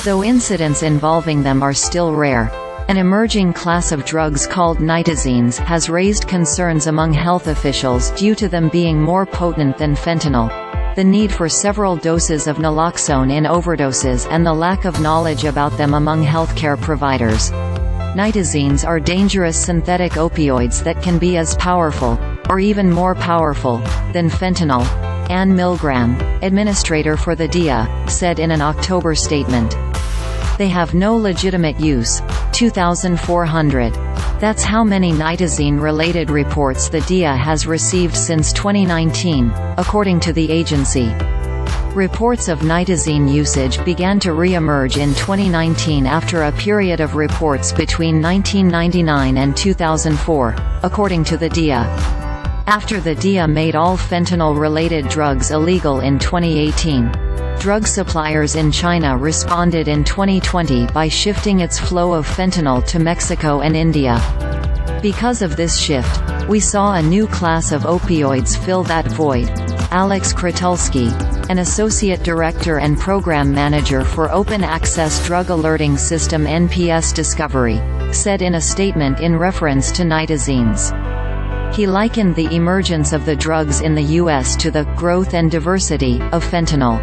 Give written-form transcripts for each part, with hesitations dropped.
Though incidents involving them are still rare, an emerging class of drugs called nitazenes has raised concerns among health officials due to them being more potent than fentanyl, the need for several doses of naloxone in overdoses, and the lack of knowledge about them among healthcare providers. Nitazenes are dangerous synthetic opioids that can be as powerful, or even more powerful, than fentanyl. Ann Milgram, administrator for the DIA, said in an October statement. They have no legitimate use. 2,400. That's how many nitazene-related reports the DIA has received since 2019, according to the agency. Reports of nitazene usage began to re-emerge in 2019 after a period of reports between 1999 and 2004, according to the DIA. After the DIA made all fentanyl-related drugs illegal in 2018, drug suppliers in China responded in 2020 by shifting its flow of fentanyl to Mexico and India. Because of this shift, we saw a new class of opioids fill that void. Alex Krotulski, an associate director and program manager for Open Access Drug Alerting System NPS Discovery, said in a statement in reference to nitazenes. He likened the emergence of the drugs in the U.S. to the growth and diversity of fentanyl.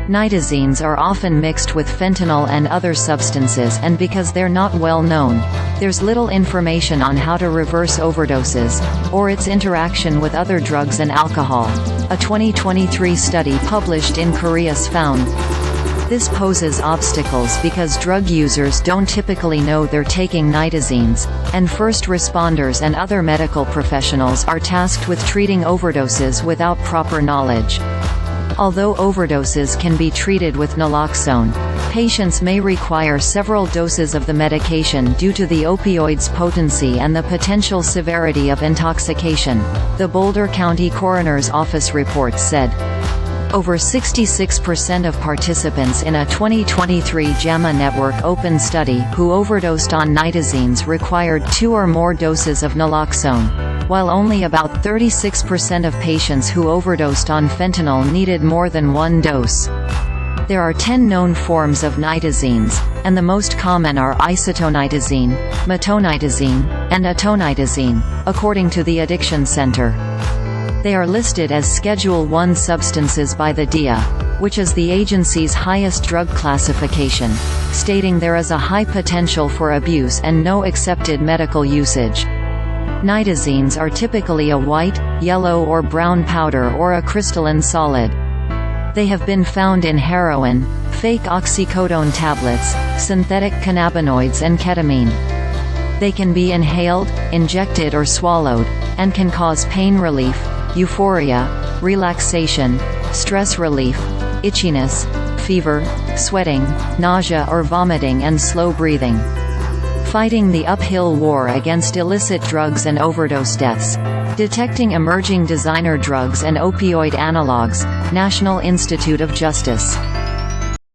Nitazenes are often mixed with fentanyl and other substances, and because they're not well known, there's little information on how to reverse overdoses, or its interaction with other drugs and alcohol. A 2023 study published in Cureus found this poses obstacles because drug users don't typically know they're taking nitazenes, and first responders and other medical professionals are tasked with treating overdoses without proper knowledge. Although overdoses can be treated with naloxone, patients may require several doses of the medication due to the opioid's potency and the potential severity of intoxication, the Boulder County Coroner's Office report said. Over 66% of participants in a 2023 JAMA Network Open study who overdosed on nitazenes required 2 or more doses of naloxone, while only about 36% of patients who overdosed on fentanyl needed more than 1 dose. There are 10 known forms of nitazenes, and the most common are isotonitazene, metonitazene, and etonitazene, according to the Addiction Center. They are listed as Schedule I substances by the DIA, which is the agency's highest drug classification, stating there is a high potential for abuse and no accepted medical usage. Nitazenes are typically a white, yellow or brown powder or a crystalline solid. They have been found in heroin, fake oxycodone tablets, synthetic cannabinoids and ketamine. They can be inhaled, injected or swallowed, and can cause pain relief, euphoria, relaxation, stress relief, itchiness, fever, sweating, nausea or vomiting and slow breathing. Fighting the uphill war against illicit drugs and overdose deaths. Detecting emerging designer drugs and opioid analogs, National Institute of Justice.